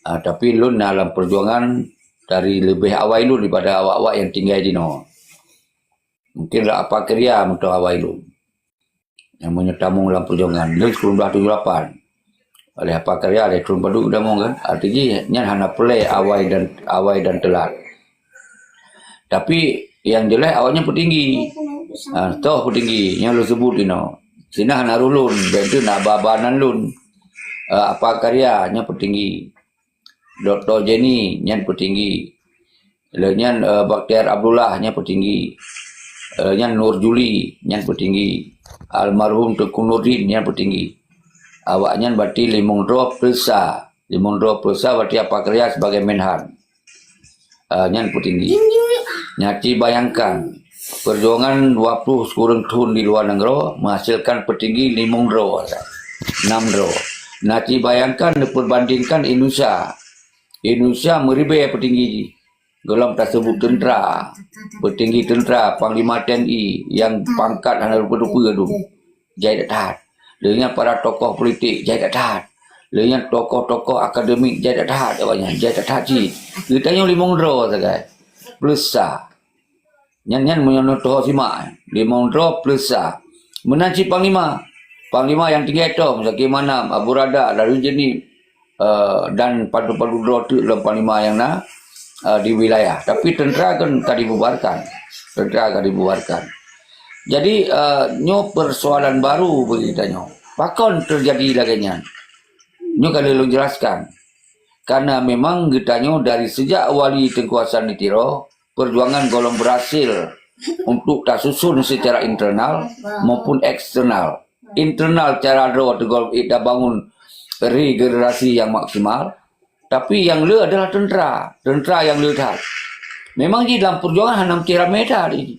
Tapi lun dalam perjuangan dari lebih awal lun daripada awak-awak yang tinggal di no. Mungkin lah apa kerja untuk awal lun yang menyetamung dalam perjuangan. Lun 1978. Oleh apa kerja oleh turun padu udah mau kan. Artinya nyan hana pelai awal dan telat. Tapi yang jelas awalnya petinggi. Toh petinggi yang lu sebut no. Sina hana rulun, bentu nak babanan lun. Apa karyanya petinggi. Dr. Jenny nyan petinggi. Nyan Baktiar Abdullah nyan petinggi. Nyan Nur Juli nyan petinggi. Almarhum Tengku Nurdin nyan petinggi. Awaknya berarti Limongdro Pelsa. Limongdro Pelsa berarti apa kerja sebagai Menhan. Nyan petinggi. Nyaci bayangkan perjuangan 20 sekurang tahun di luar negara menghasilkan petinggi 5 draw, 6 draw. Nyaci bayangkan diperbandingkan Indonesia. Indonesia meribai petinggi dalam tersebut tentera, petinggi tentera, Panglima TNI yang pangkat hanya rupa-rupa tu. Jaya taat. Dengan para tokoh politik jaya taat. Dengan tokoh-tokoh akademik jaya taat awaknya, jaya taat ji. Kita yang 5 draw saja. Plusa. Nyan menyono toho simak. 5 draw plusa. Menanci Panglima. Panglima yang tinggi itu, Zaki Manam, Abu Rada, lalu jenis dan padu-padu draw tu dalam Panglima yang di wilayah. Tapi tentera kan tak dibubarkan. Tentera kan dibubarkan. Jadi nyo persoalan baru begitanya. Pakon terjadi lagi nyan. Nyo kalau lu jelaskan. Karena memang getanya dari sejak wali tengkuasan di Tiro, perjuangan golong berhasil untuk tak susun secara internal maupun eksternal. Internal cara dah bangun regenerasi yang maksimal. Tapi yang le adalah tentera. Tentera yang lehat. Memang di dalam perjuangan hanam tira meta ini.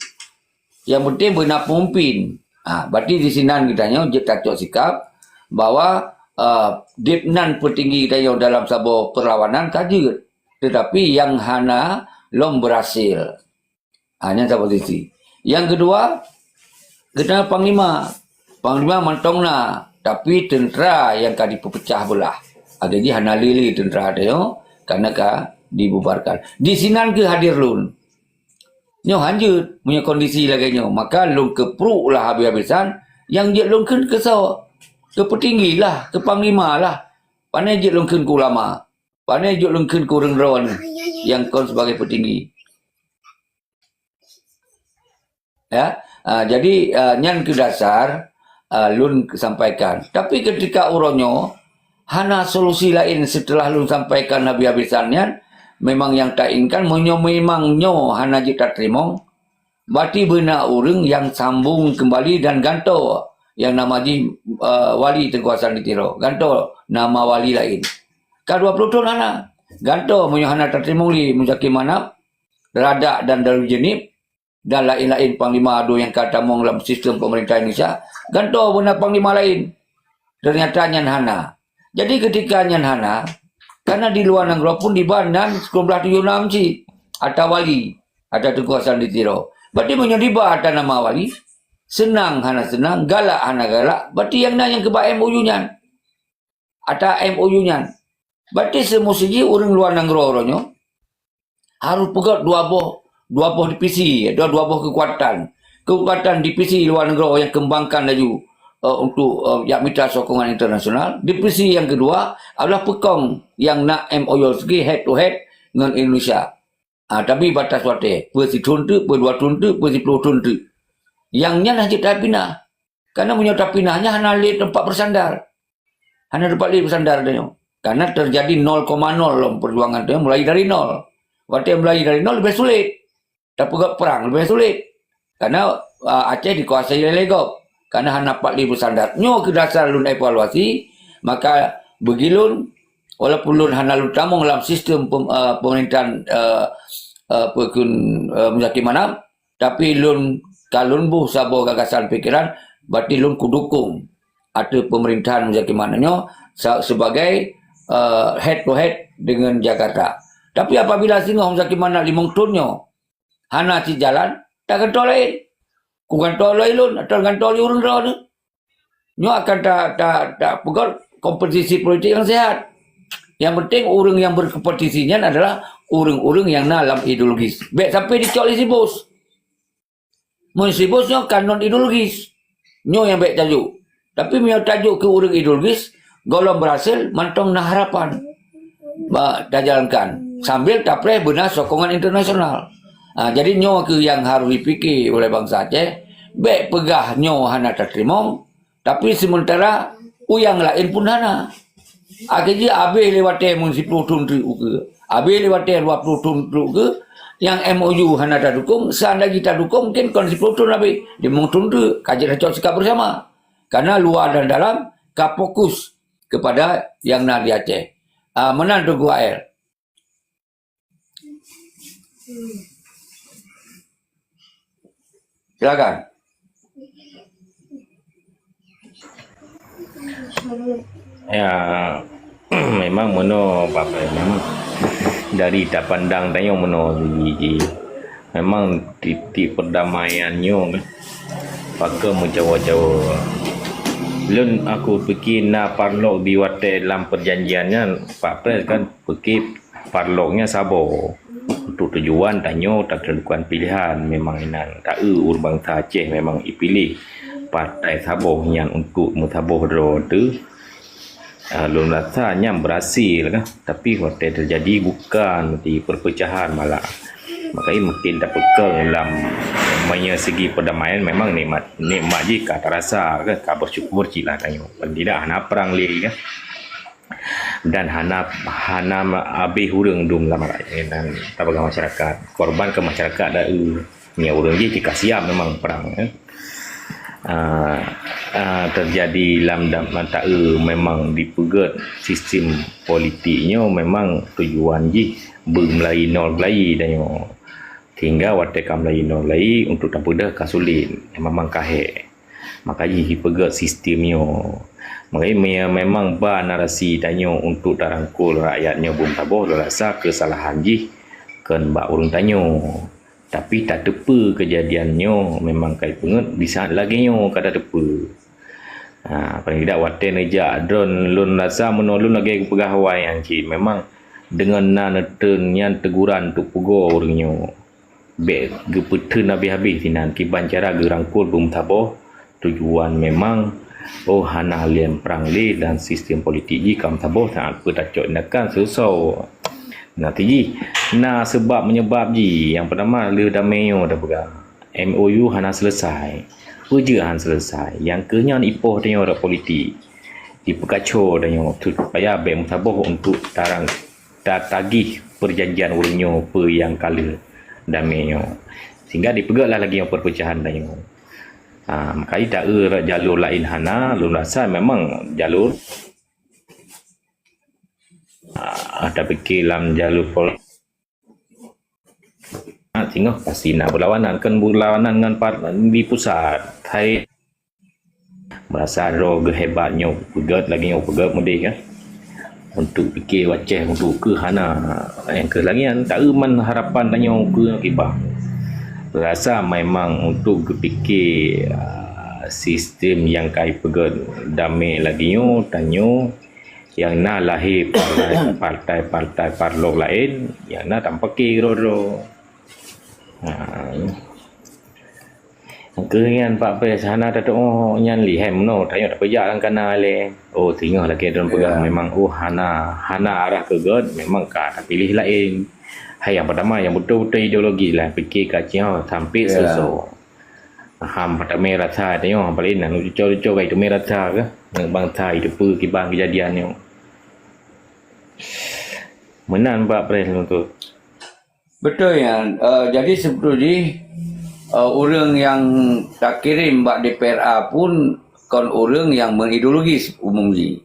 Yang penting benar pemimpin. Berarti di sini kita cocok sikap bahwa dipnan petinggi kita dalam sebuah perlawanan kaji. Tetapi yang hana lom berhasil. Hanya satu posisi. Yang kedua, kita Panglima. Panglima mantongna. Tapi tentera yang kadi pecah belah. Jadi hana lili tentera ada karena dibubarkan. Di sinan ke hadir lun. Nyo hanjut punya kondisi lagi nyo. Maka lun kepruk lah habis-habisan. Yang dia lun ke sawah. Ke petinggi lah. Ke Panglima lah. Panai dia lun ke ulama. Panai dia lun ke rengrawan. Yang kon sebagai petinggi. Ya. Jadi nyan ke dasar. Lun sampaikan. Tapi ketika uronyo. Hana solusi lain setelah lun sampaikan habis-habisannya. Memang yang tak inginkan memangnya hana jita terima. Berarti benar orang yang sambung kembali dan ganto yang nama wali tengkuasan di Tiro. Ganto nama wali lain. Kan 20 tahun hana. Ganto hana terterima li Muzaki Manap, Radak dan Darul Jenib dan lain-lain Panglima ado yang kata mong dalam sistem pemerintah Indonesia. Ganto benar Panglima lain. Ternyata nyan hana. Jadi ketika nyan hana, karena di luar negara pun di Bandan 1976 sih ada wali, ada tengkuasan di Tiro. Berarti menyediba ada nama wali, senang hana senang, galak hana galak. Berarti yang keba MOU nya, ada MOU nya. Berarti semestinya orang luar negara orangnya harus pegang dua buah divisi, dua buah kekuatan divisi luar negara yang kembangkan laju. Untuk yang minta sokongan internasional. Divisi yang kedua adalah pekong yang nak MOU segi head to head dengan Indonesia. Tapi batas waktu. Persi tuntuk, berdua tuntuk, persi puluh tuntuk. Yangnya nak cipta pinah. Karena punya pinahnya hanya lihat tempat bersandar. Hanya tempat lihat bersandar dia. Karena terjadi 0,0 perjuangan dia mulai dari 0. Waktu mulai dari 0 lebih sulit. Tapi perang lebih sulit. Karena Aceh dikuasai oleh Legok. Karena hanya 45 bersandar. Nyo ke dasar lun evaluasi, maka begilun, walaupun lun hanya lun tamung dalam sistem pemerintahan Muzaki Manap, tapi lun kalun buh sabo gagasan pikiran, berarti lun kudukung ada pemerintahan Muzaki Manapnya sebagai head to head dengan Jakarta. Tapi apabila singgah Muzaki Manap 5 tahunnya, hanya si jalan, tak kentol lain. Ku gantol lain atau gantol urun dah ni. Nyo akan tak pegang kompetisi politik yang sehat. Yang penting orang yang berkompetisinya adalah orang-orang yang dalam ideologis. Baik sampai dicoli si bos. Mun si bosnya kan non ideologis. Nyo yang baik tajuk. Tapi punya tajuk ke orang ideologis, golong berhasil, mantong nah harapan. Dah jalankan. Sambil tak boleh benar sokongan internasional. Jadi nyo ke yang harus dipikir oleh bangsa Aceh. Baik pegah nyo hana terterima. Tapi sementara yang lain pun hana. Akhirnya habis lewat mun 10 tahun tu ke. Habis lewat 20 tahun tu ke. Yang MOU hana tak dukung. Seandainya kita dukung mungkin kon 10 tahun habis. Dia mau tunda kajian cocok sikap bersama. Karena luar dan dalam ka fokus kepada yang nak di Aceh. Menang Tugu Air. Silakan. Ya, memang meno apa memang dari tak pandang tanya meno memang titik perdamaiannya pakai mencawa-cawa. Lun aku fikir nak parlok di wate dalam perjanjiannya Pak Pres kan fikir parloknya Sabah untuk tujuan tanya tak tentukan pilihan memang inan tak urbang Aceh memang dipilih partai Sabah yang untuk mutabah tu lun rasanya berhasil kan tapi waktu terjadi bukan di perpecahan malah makanya mungkin dapat dalam segi perdamaian memang nikmat jika terasa kan kau bersyukur cilah tanya tidak hana perang lagi kan dan hana habis hurung dum lama dan tabaga masyarakat korban ke masyarakat dah ni orang je jika siap memang perang kan terjadi dalam tak memang dipegat sistem politiknya memang tujuan je bermelayi nol belayi dan hingga waktu kamlai nol lagi untuk tak mudah kasulit memang kahek makanya dipegat sistemnya makanya memang narasi tanya untuk tarangkul rakyatnya belum taboh rasa kesalahan je kan bak urung tanya tapi tak tepa kejadiannya memang kait penget di saat lagi nyo kada tepa paling tidak waktu nejak drone lun rasa menolong lagi pegawai yang cik memang dengan naneten yang teguran untuk pegawai orangnya baik gepetun habis-habis tinan kiban cara gerangkul belum taboh tujuan memang hana lian perang le dan sistem politik ji kam taboh tak petacok nakan susau nanti sebab menyebab ji yang pertama le damai dah pegang MOU hana selesai ujian selesai yang kenya ipoh tanya orang politik dipekacau dan supaya baik mutabah untuk tarang tagih perjanjian urunyo pe yang kala damainya sehingga dipegatlah lagi yang perpecahan dan makanya tak jalur lain hana lu rasa memang jalur ada fikir dalam jalur tinggal pasti nak berlawanan dengan di pusat hai merasa roh hebatnya pegat lagi yang pegat mudik kan untuk fikir waceh untuk ke hana yang ke lagi tak man harapan tanya ke kibah rasa memang untuk fikir sistem yang kai pegat damai lagi tanya yang nak lahir partai parlok lain yang nak tampak kira-kira Kehian Pak Pres hana tak nyan lihat meno tanya tak pejak kan kana le tinggal lagi dalam pegang memang hana arah ke god memang ka pilih lain hai yang pertama yang betul-betul ideologi lah fikir kacau sampai selesai ham pada merah sa tanya paling nak lucu-lucu kai tu merah sa ke bangsa hidup kibang kejadian ni menan Pak Pres untuk betul ya. Jadi sebetulnya orang yang tak kirim bak DPRA pun kon orang yang mengideologis umumnya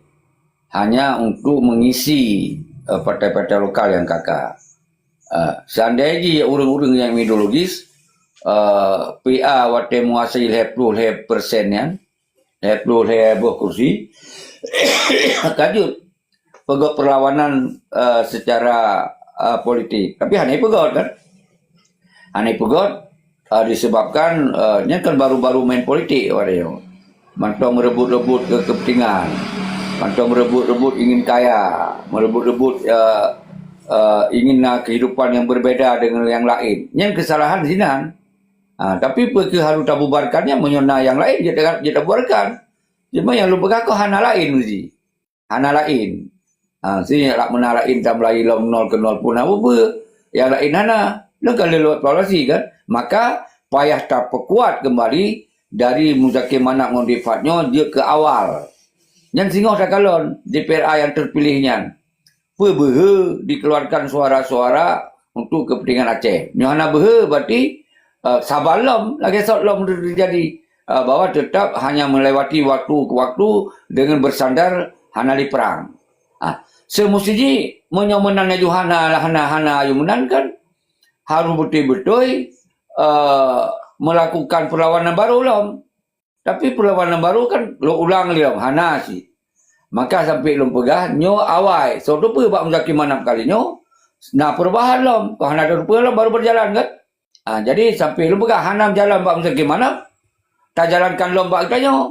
hanya untuk mengisi partai-partai lokal yang kakak. Seandainya orang-orang yang ideologis PA waktu menguasai 20% kan 20 kursi kajut pegawai perlawanan secara politik tapi hanya pegot kan hanya pegot disebabkan nya kan baru-baru main politik waryo mantong merebut-rebut kepentingan Macam merebut-rebut ingin kaya, merebut-rebut ingin kehidupan yang berbeza dengan yang lain. Yang kesalahan di sini. Tapi perkara harus tak bubarkannya menyona yang lain dia tak bubarkan. Cuma yang lu pegang kau hana lain mesti. Hana lain. Sini nak mana lain tak melai lom 0 ke 0 pun apa. Yang lain hana. Lu kalau lewat polisi kan, maka payah tak perkuat kembali dari Muzakir Manap ngondifatnya dia ke awal. Yang singoh tak kalon DPRA yang terpilihnya. Perbehe dikeluarkan suara-suara untuk kepentingan Aceh. Yang behe berarti sabar lom, lagi sot lom terjadi. Bahwa tetap hanya melewati waktu ke waktu dengan bersandar hana di perang. Semestinya menyomenannya Johana hana yang menankan harus betul-betul melakukan perlawanan baru lom. Tapi perlawanan baru kan lo ulang lom hana sih. Maka sampai lom pegah nyo awai. So tu apa Pak Muzakir Manap kali nyo? Nah perubahan lom. Kau hana ada lom baru berjalan kan? Jadi sampai lom pegah hana jalan Pak Muzakir Manap. Tak jalankan lom Pak tanya.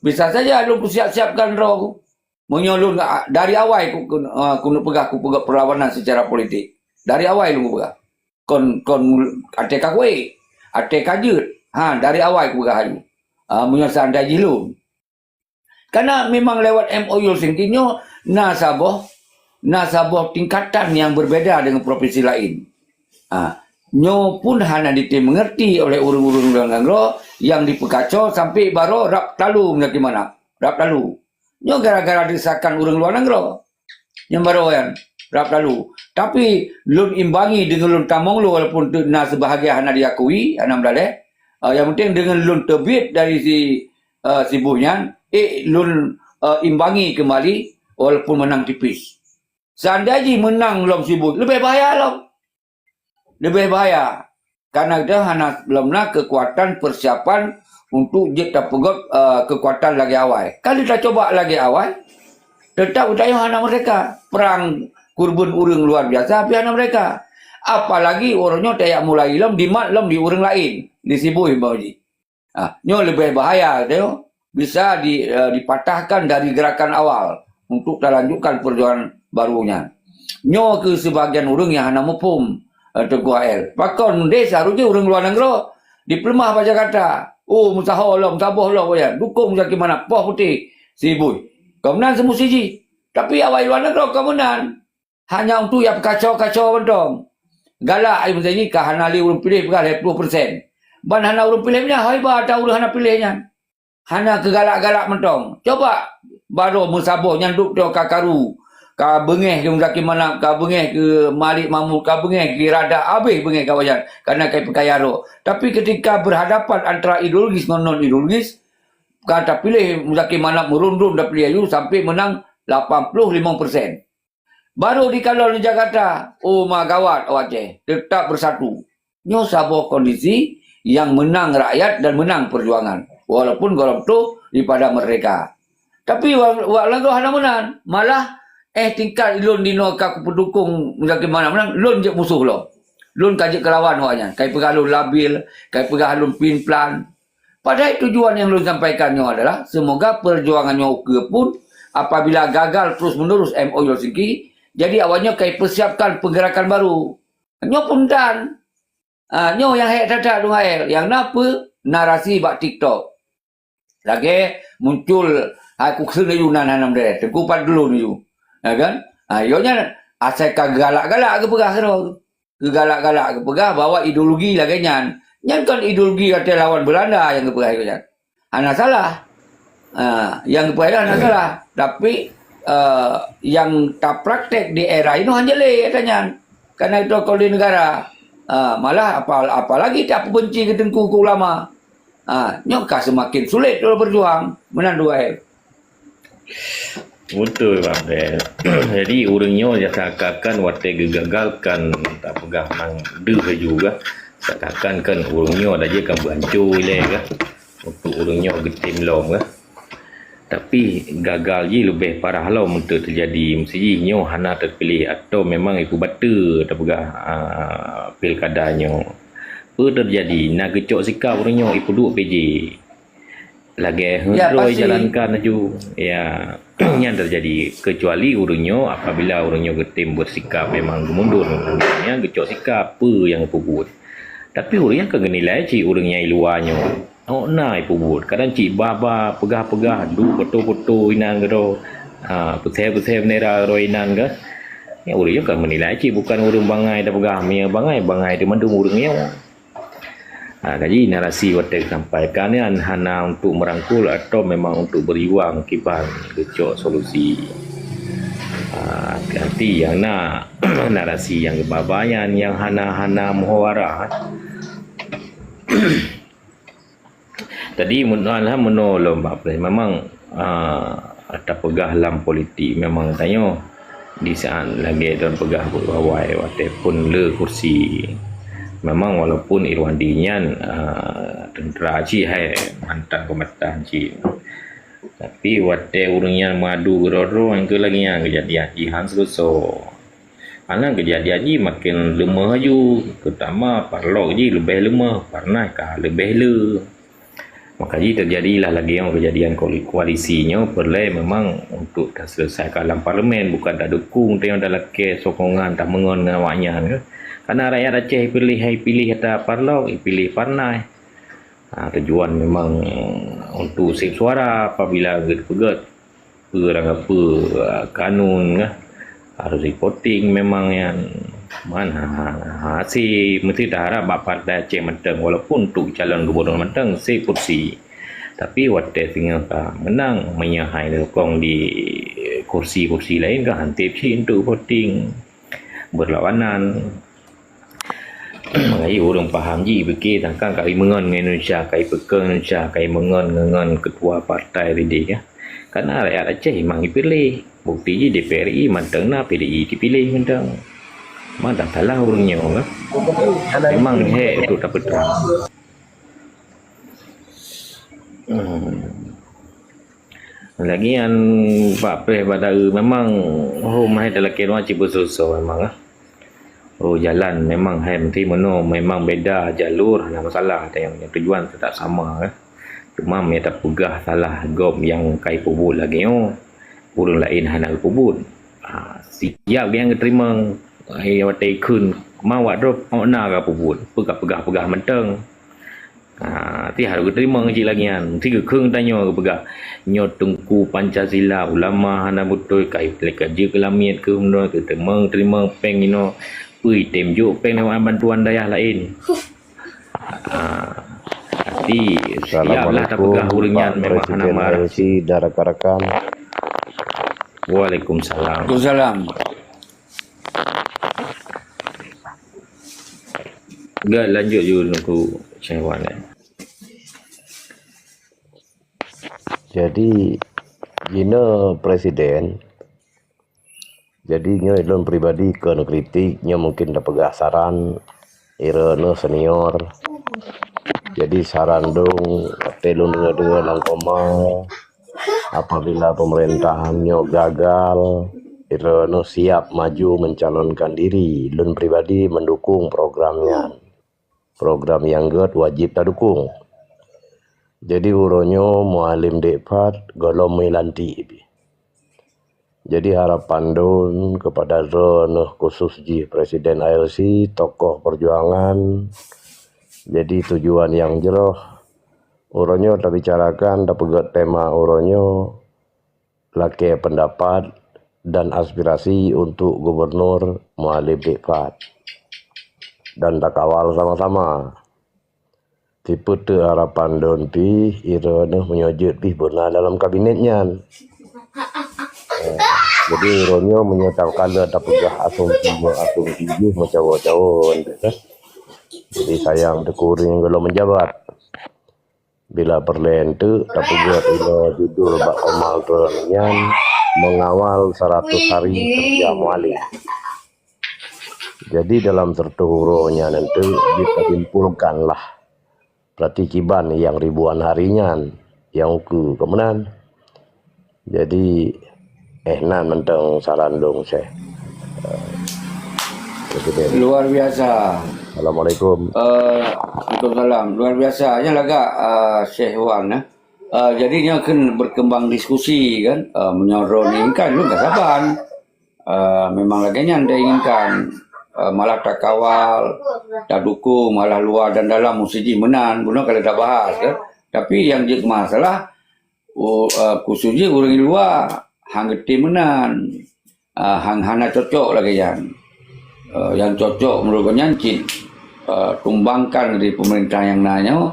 Bisa saja lom siap-siapkan roh. Menyolong dari awal aku pegah perlawanan secara politik. Dari awal lu pegah. Kon atek kue, atek kajut. Dari awal aku pegah hari. Menyelesaikan daji lu. Karena memang lewat MOU singkinyo nasabah tingkatan yang berbeda dengan provinsi lain. Nyo pun hanya mengerti oleh urung-urung Langro yang dipekacau sampai baru rap talu bagaimana? Rap talu. Nyo gara-gara disahkan urung luar Langro. Yang baru kan rap talu. Tapi lun imbangi dengan lun tamong lu walaupun sebahagia hanya diakui hanya mendale. Yang penting dengan lun terbit dari si Bunyan, lun imbangi kembali walaupun menang tipis. Seandainya menang lom sibuk, lebih bahaya lom. Lebih bahaya. Karena dia hanya belum kekuatan persiapan untuk dia tak pegot kekuatan lagi awal. Kalau kita coba lagi awal, tetap utaya hanya mereka. Perang kurban urang luar biasa, tapi hanya mereka. Apalagi orangnya tak mulai lom, dimat lom di urang lain. Disibui bauji. Nyo lebih bahaya. Dia bisa dipatahkan dari gerakan awal untuk lanjutkan perjuangan barunya. Nyo ke sebagian orang yang hanya mupum Tengku AL. Pakon desa seharusnya orang luar negara dipelemah baca kata. Oh musahol lah, musabah lah ya. Dukung Muzakir Manap, poh putih sibui. Kemudian semua siji. Tapi awal luar negara kemudian hanya untuk yang kacau-kacau bentong. Galak air macam ni kahanali urang pilih pegal 20%. Ban hana urang pilihnya haiba tak urang hana pilihnya. Hana kegalak-galak mentong. Coba baru musabah nyanduk dia kakaru. Ka bengeh ke Muzakir Manap, ka bengeh ke Malik Mahmud, ka bengeh ke Rada, habis bengeh kawajan. Kerana kai perkayaro. Tapi ketika berhadapan antara ideologis dengan non-ideologis, kata pilih Muzakir Manap merundum dan pilih ayu sampai menang 85%. Baru di kalau di Jakarta, oh gawat Aceh, tetap bersatu. Nyo sabah kondisi yang menang rakyat dan menang perjuangan. Walaupun golong tu daripada mereka. Tapi walau hana menang, malah tingkat lun dino aku pendukung Muzakir Manap menang, lun je musuh lo. Lun kajik kelawan wanya. Kai pegah lun labil, kai pegah lun pin-plan. Padahal tujuan yang lun sampaikannya adalah semoga perjuangannya ke pun apabila gagal terus-menerus MOU Helsinki, jadi awalnya kai persiapkan pergerakan baru. Nyo pun dan. Nyo yang hek tata tu hael, yang napa narasi bak TikTok. Lagi muncul aku kesana Yunan hanam dia. Tekupat dulu ni you. Ya kan? Ianya asal galak-galak ke pegah kena. Kegalak-galak ke pegah bawa ideologi lagi nyan. Nyan kan ideologi kata lawan Belanda yang ke pegah itu kan. Hana salah. Yang ke pegah hana salah. Tapi yang tak praktek di era ini hanya le katanya. Karena itu kalau di negara malah apalagi tak benci ke tengku ke ulama. Nyokah semakin sulit kalau berjuang menang dua. Betul Pak Abdel. Jadi orangnya seakan-akan waktu gagalkan tak pegah nang deh juga. Seakan kan orangnya ada je kan berhancur kan. Untuk orangnya getim long kan. Tapi gagal je lebih parah lah untuk terjadi. Mestinya hana terpilih atau memang ikut bata tak pegah pilkadanya. Apa terjadi? Nak gecok sikap orangnya ikut duduk PJ. lagi Ya, hendroi pasti. jalankan aju ya yang terjadi kecuali urunyo apabila urunyo getim bersikap memang gemundur urunnya gecok sikap apa yang pubut tapi urunnya kegenilai ci urunnya luarnya oh nah pubut kadang ci baba pegah-pegah du foto-foto inan gero pusai-pusai bendera ro inan ke ya urunnya kan menilai ci bukan urung bangai dah pegah mia bangai di mandung urungnya. Jadi narasi watak sampaikan ni hanya untuk merangkul atau memang untuk berjuang kibar kecok solusi. Hati-hati yang nak narasi yang kebabayan yang hana muhawara. Tadi menolong memang ada pegah dalam politik memang tanya di saat lagi dalam pegah bawah watak pun le kursi. Memang walaupun Irwan Dinyan tentera ci hai mantan komandan ci tapi wate urungnya madu geroro yang ke lagi yang kejadian jihan selesai karena kejadian ji makin lemah ju terutama parlok ji lebih lemah karena lebih le maka ji terjadilah lagi yang kejadian koalisinya perlu memang untuk dah selesaikan dalam parlimen bukan dah dukung tengok dalam kes sokongan tak mengon awaknya ke karena rakyat Aceh pilih ada parlok, pilih parnai. Tujuan memang untuk save suara apabila pegat perang apa kanun harus reporting memang yang mana hasil mesti dah harap partai Aceh mentang walaupun untuk calon gubernur mentang save kursi. Tapi waktu tinggal menang menyahai lekong di kursi-kursi lain ke hantip sih untuk voting berlawanan. Mengai orang faham ji fikir tangkang kai mengon Indonesia kai pegang Indonesia kai mengon ketua partai tadi ya karena rakyat Aceh memang dipilih bukti ji DPRI manteng na PDI dipilih manteng mana salah orangnya kan memang he itu dapat terang lagi yang Pak Peh pada memang rumah dalam kira cipu susu memang jalan memang hai menteri mono memang beda jalur ada masalah ada yang tujuan tetap sama cuma mereka pegah salah gom yang kai pubut lagi urang lain hana pubut siap yang terima ai watai kun mau drop ona ka pubut pegah menteng ti harus terima ngji lagi an ti keung tanya ke pegah nyot tungku Pancasila ulama hana betul kai kerja kelamiat ke menurut terima peng ino tem juk peng lewat bantuan dayah lain. Tapi siaplah tak pegah uringan memang hana marah. Dan rekan-rekan. Waalaikumsalam. Waalaikumsalam. Gak lanjut je nunggu cewan. Jadi Gina presiden jadinya dalam pribadi kena kritiknya mungkin dah pegah saran irana senior jadi saran dong telung dengan langkoma apabila pemerintahannya gagal irana siap maju mencalonkan diri lun pribadi mendukung programnya program yang wajib tak dukung jadi uronyo mualim depat golom melanti. Jadi harapan don kepada zona khusus di Presiden ILC, tokoh perjuangan. Jadi tujuan yang jeroh. Uronyo tak bicarakan, tak pegat tema uronyo. Laki pendapat dan aspirasi untuk Gubernur Muallim Dikpat. Dan tak kawal sama-sama. Tipe te harapan don pi, irono menyojut pi benar dalam kabinetnya. Jadi Ronyo menyatakan ada pegah asumsi macam-macam. Jadi sayang dekuring kalau menjabat. Bila perlen tu tak pegah ilo judul bak komal tuannya mengawal 100 hari kerja mualim. Jadi dalam tertuhuronya nanti kita simpulkanlah pratikiban yang ribuan harinya yang ke kemenan. Jadi nan mentang saran dong saya. Luar biasa. Assalamualaikum. Waalaikumsalam. Luar biasa. Yang lagak Syekh Wan jadinya kan berkembang diskusi kan, menyorong inginkan lu nggak sabar. Memang lagi yang dia inginkan, malah tak kawal, tak dukung, malah luar dan dalam mesti menan, bukan kalau dah bahas kan. Tapi yang jadi masalah, khususnya orang luar, hang geti menan, hang hana cocok lagi yang cocok menurut nyancit, tumbangkan di pemerintah yang nanya,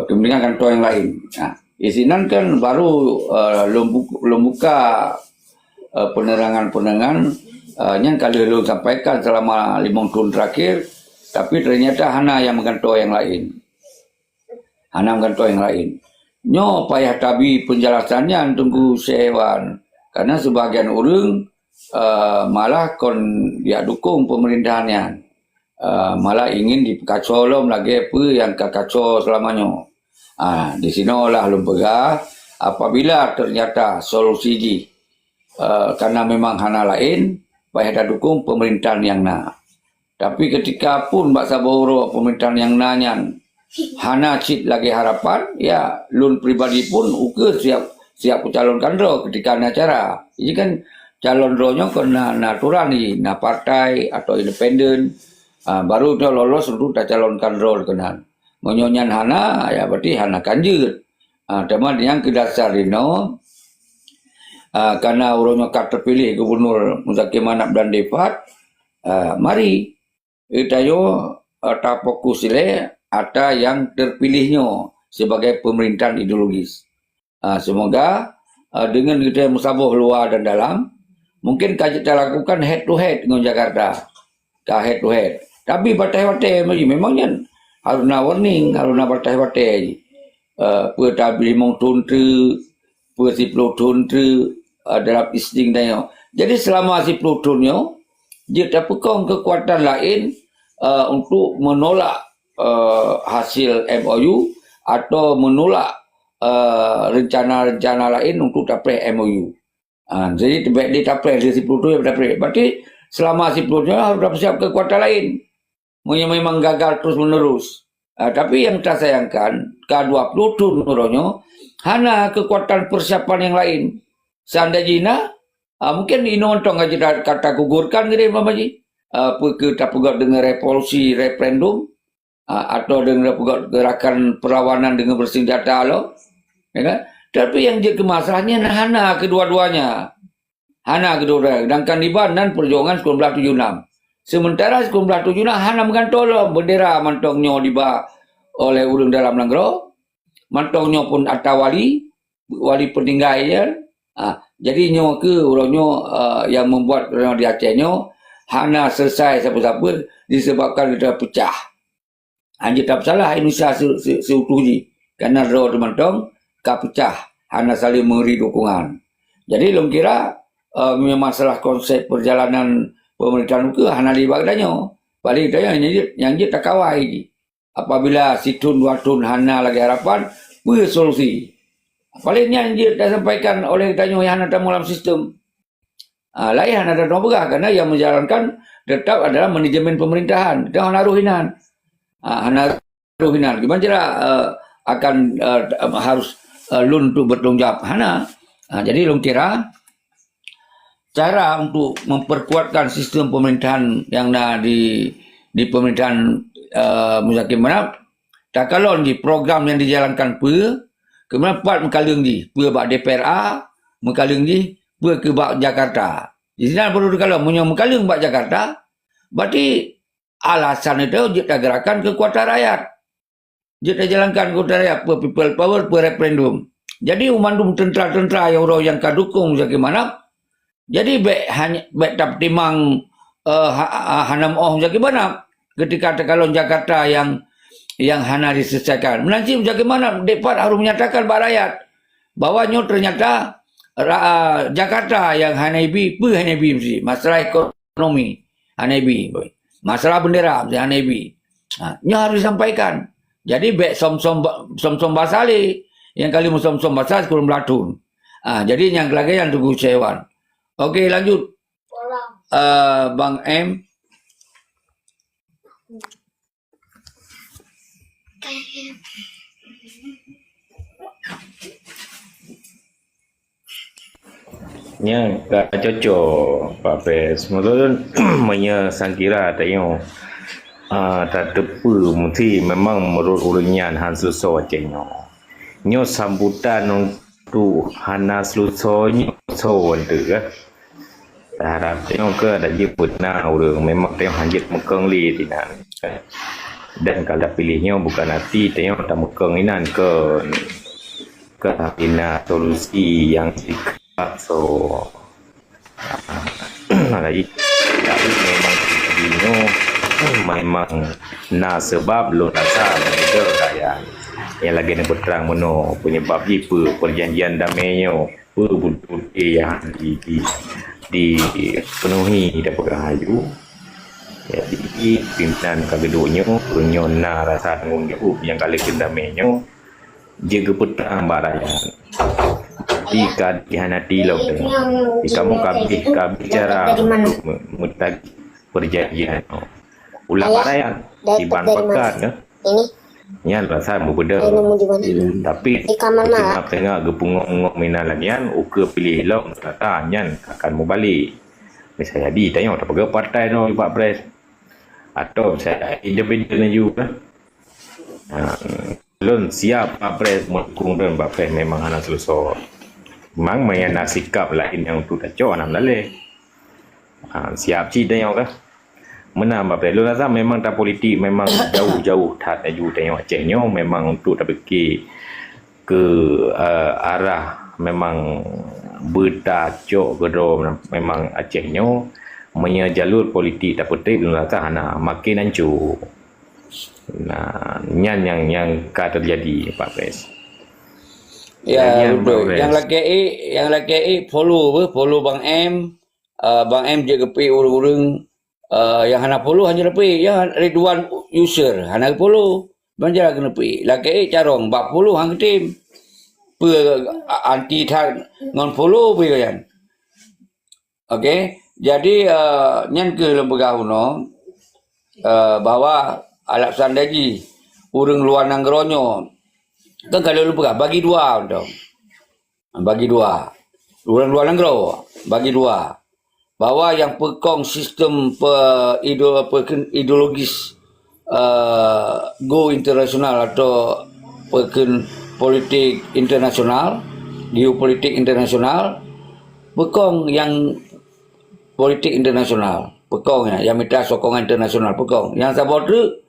kemudian kan yang lain. Nah, isinan kan baru lembuka penerangan yang kali lu sampaikan selama 5 tahun terakhir, tapi ternyata hana yang mengantuk yang lain. Nyo payah tabi penjelasannya tunggu sewan, karena sebagian orang malah kon dia dukung pemerintahannya, malah ingin dikacau lagi apa yang kacau selamanya. Di sini lah lembaga apabila ternyata solusi karena memang hana lain, payah dah dukung pemerintahan yang Tapi ketika pun baksa boro pemerintahan yang hana cit lagi harapan, ya lun pribadi pun uke siap calonkan ro ketika acara. Ini kan calon ro-nya kena natural ni, partai atau independen, baru dia lolos untuk calonkan ro kenan. Menyonyan hana, ya berarti hana kanjut. Teman yang kedasar dino, karena orangnya terpilih gubernur Muzaki Manap dan Depat, mari kita tak fokus ada yang terpilihnya sebagai pemerintahan ideologis. Semoga dengan kita musabah luar dan dalam, mungkin kita lakukan head to head dengan Jakarta, head to head. Tapi batai-batai memangnya harus warning, harus batai-batai. Pertabli mong tuntu, persiplo tuntu dalam isting dan jadi selama si plutonnya dia tak pekong kekuatan lain untuk menolak hasil MOU atau menolak rencana-rencana lain untuk dapat MOU. Jadi dia dapat si pluton yang dapat. Berarti selama si plutonnya harus bersiap kekuatan lain. Memang gagal terus menerus. Tapi yang tak sayangkan kedua pluton menurutnya hana kekuatan persiapan yang lain. Seandainya mungkin inontong aja kata gugurkan gitu mamaji. Kita pegang dengan revolusi referendum atau dengan gerakan perlawanan dengan bersenjata lo, ya kan? Tapi yang jadi masalahnya hana kedua-duanya. Sedangkan di Bandan perjuangan 1976. Sementara 1976 hana mengantol bendera mantongnya dibawa oleh urang dalam negara, mantongnya pun wali peninggalnya. Jadi nyo ke orangnya yang membuat orang di Acehnya hana selesai siapa-siapa disebabkan kita pecah. Hanya tak salah Indonesia seutuhnya karena roh mantong pecah hana saling memberi dukungan. Jadi long kira masalah konsep perjalanan pemerintahan ke hana dibagdanya. Paling dia yang tak kawai lagi. Apabila situn dua tun hana lagi harapan, solusi. Palingnya yang dia sampaikan oleh tanya yang hana dalam sistem. Lain hana ada bergah karena yang menjalankan tetap adalah manajemen pemerintahan. Dia hana ruhinan. Gimana cara akan harus lun untuk bertanggung jawab hana. Jadi lun kira cara untuk memperkuatkan sistem pemerintahan yang di pemerintahan Muzaki Manap, tak kalau di program yang dijalankan kemudian buat mengkaling di bak DPRA, mengkaling di ke bak Jakarta. Di sini perlu kalau mengkaling bak Jakarta, berarti alasan itu kita gerakan kekuatan rakyat. Kita jalankan kekuatan rakyat, people power, referendum. Jadi umandum tentera-tentera yang kadukung Muzaki Manap, jadi hanya tak timang hanam Muzaki Manap ketika terkalon Jakarta yang hana diselesaikan. Menanti bagaimana Depat harus menyatakan kepada rakyat bahwa ternyata Jakarta yang hanabi mesti masalah ekonomi hanabi, masalah bendera hanabi. Nya harus disampaikan. Jadi som basali yang kali som basal kurang belatun. Jadi yang lagi yang tunggu cewan. Okey lanjut. Bang M. nya tak cocok Pak Pes. Mungkin menya sangkira tengok tak tepu mesti memang menurut uringan Han Sluso cengno. Nyo sambutan untuk Hana Sluso nyo so tu ke. Harap tengok ke ada jemput na urang memang tengok hanjit mekeng li tinan. Dan kalau pilihnya bukan hati tengok tak mekeng inan ke ina solusi yang sikap so lagi tapi memang dino memang na sebab lo rasa begitu daya yang lagi nak berterang meno penyebab apa perjanjian damainya betul yang dipenuhi dapat rahayu jadi pimpinan kagedunya punya na rasa tanggung jawab yang kali kendamainya jaga petang baraya jika dihanati lo kamu bicara mutag perjanjian ulah baraya di ban pekat ya ini rasa berbeda tapi tengah gepungok minalagian uke pilih lo kata nyan akan mau balik misalnya di tanya tak pergi partai no Pak Pres atau saya independen juga Lun siap Pak Pres mendukung dan Pak Pres memang anak Sluso. Memang main nak sikap lain yang untuk kacau anak lale. Siap cik tengok kah? Menang Pak Pres. Lun rasa memang tak politik memang jauh-jauh takaju tengok Acehnya memang untuk tak pergi ke arah memang bertacok ke memang Acehnya punya jalur politik tak penting Lun rasa anak makin hancur. Nah, yang terjadi Pak Pres. Ya, yang laki follow Bang M. Bang M je kepi urung-urung yang hana follow hanya lepi yang Ridwan user hana follow banjar kena pi. Laki carong bak follow hang tim. Anti tag ngon follow pi kan. Okey, jadi nyan ke lembaga uno bahwa alap sandaji urang luar nangronyo kan kalau lupa bagi dua dong bagi dua urang luar nanggro bagi dua bahwa yang pekong sistem ideologis go internasional atau peken politik internasional geopolitik internasional pekong yang politik internasional pekongnya yang minta sokongan internasional pekong yang sabar tu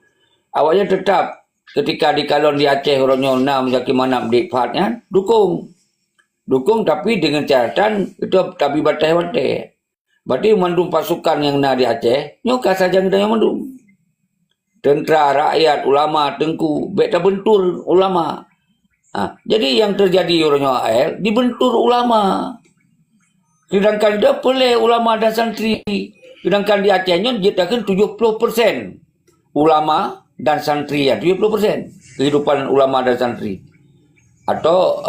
awaknya tetap ketika di kalon di Aceh orangnya nam jaki manam di Fatnya dukung tapi dengan catatan itu tapi batai berarti mandum pasukan yang na di Aceh nyoka saja yang mandum tentera rakyat ulama tengku beta bentur ulama jadi yang terjadi orangnya AL dibentur ulama sedangkan dia pelih ulama dan santri sedangkan di Acehnya dia takkan 70% ulama dan santri ya 70% kehidupan ulama dan santri atau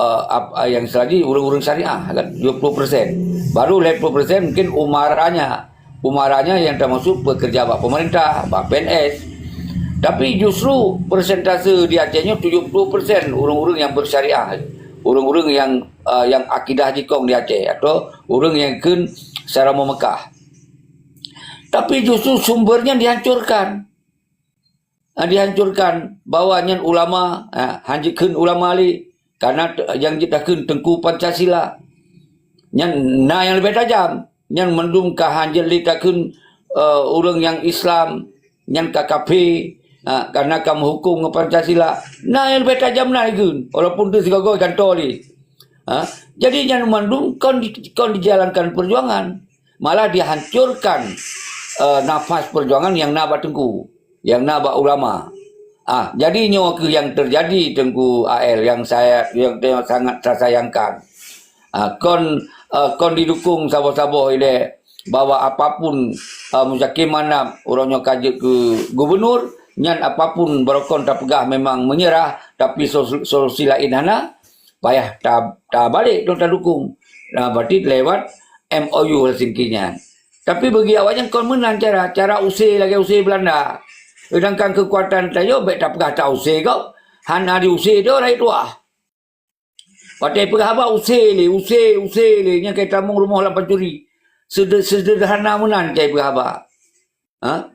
yang selagi urang-urang syariah kan 70% baru 50% mungkin umaranya yang termasuk pekerja pemerintah PNS tapi justru persentase di Acehnya 70% urang-urang yang bersyariah urang-urang yang akidah jikong di Aceh atau urang yang ken secara Mekah tapi justru sumbernya dihancurkan bawanya ulama hanjikeun ulama ali karena yang kita tengku Pancasila yang lebih tajam yang mendung ka hanjil litakeun urang yang Islam yang KKP karena kamu hukum Pancasila yang lebih tajam naikeun walaupun tu sigogo kantoli jadi yang mendung kon dijalankan perjuangan malah dihancurkan nafas perjuangan yang naba tengku yang naba ulama. Jadi nyawa yang terjadi Tengku AL yang sangat saya sayangkan. Kon didukung sabo-sabo ini bahwa apapun muzakim mana orangnya kaji ke gubernur nyan apapun berokon tak pegah memang menyerah tapi solusi lain hana payah tak balik tak dukung. Nah berarti lewat MOU Helsinki-nya. Tapi bagi awaknya kon menang cara usai Belanda. Sedangkan kekuatan tayo baik tak pernah tahu usai kau. Han hari usai dia orang itu Watai perhaba usir le. Nya kai tamung rumah lapan curi. Sederhana menan kai perhaba.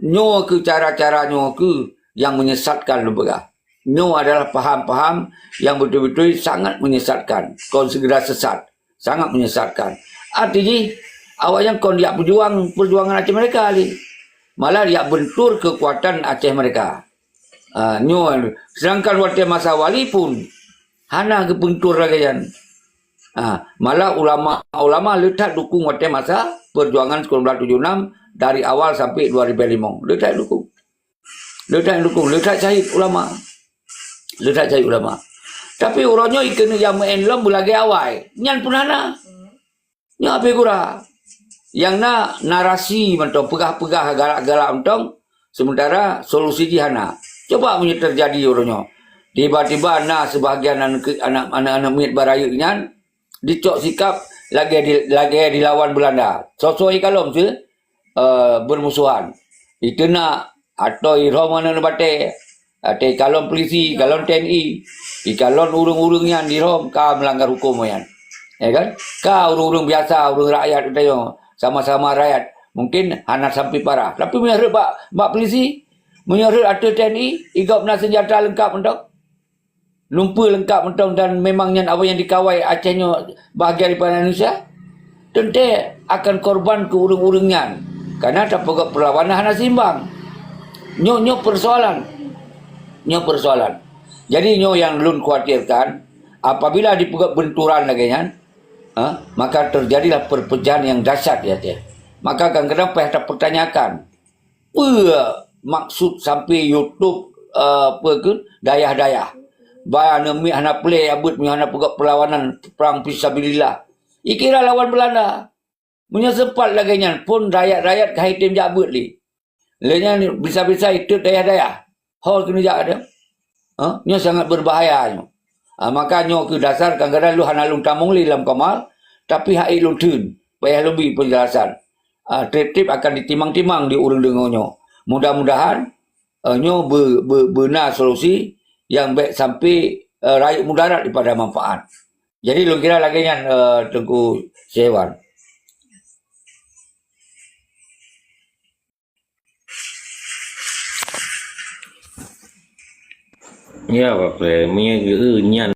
Nyo ke cara-cara nyo ke yang menyesatkan lembaga. Nyo adalah faham-faham yang betul-betul sangat menyesatkan. Kau segera sesat. Sangat menyesatkan. Artinya, awak yang kau dia perjuangan Aceh mereka ni. Malah dia bentur kekuatan Aceh mereka. Nyo, sedangkan waktu masa wali pun, hana ke bentur lagi kan. Malah ulama letak dukung waktu masa perjuangan 1976 dari awal sampai 2005. Letak dukung. Letak cahit ulama. Tapi orangnya ikan yang menelom bulagi awal. Nyan pun hana. Nya apa kura? Yang narasi mentong pegah-pegah galak-galak mentong, sementara solusi jihana. Coba punya terjadi orangnya. Tiba-tiba sebahagian anak-anak mit barayu nyan dicok sikap lagi dilawan Belanda. Sosoi kalom tu bermusuhan. Itu atau irom mana bate. Ate kalon polisi, kalon TNI, kalon urung-urung yang dirom ka melanggar hukum yan. Ya kan? Ka urung-urung biasa, urung rakyat kita sama-sama rakyat. Mungkin hana sampai parah. Tapi menyerut mak polisi, menyerut atau TNI, igap nak senjata lengkap untuk lumpur lengkap untuk dan memangnya apa yang dikawai Acehnya bahagian daripada Indonesia. Tentu akan korban ke urung-urungnya. Karena tak perlawanan hana simbang. Nyo persoalan. Jadi yang lun khawatirkan apabila dipegat benturan lagi kan, maka terjadilah perpecahan yang dahsyat ya teh. Maka kadang-kadang pihak pertanyakan, apa maksud sampai YouTube dayah-dayah. Bayar mi hana play abut mi hana pegat perlawanan perang fisabilillah. Ikira lawan Belanda. Punya sempat lagi kan pun rakyat-rakyat kaitim jabut li. Lenya bisa-bisa itu dayah-dayah. Hal kena jak ada. Nya sangat berbahaya. Maka nyo ke dasar kadang-kadang lu hana lung tamung li dalam kamal. Tapi hai lung tun. Payah lebih penjelasan. Trip-trip akan ditimang-timang di urung dengonyo. Mudah-mudahan nyo benar solusi yang baik sampai rakyat mudarat daripada manfaat. Jadi lu kira lagi kan Tengku Sewan. Ya, Pak Pre, punya nyan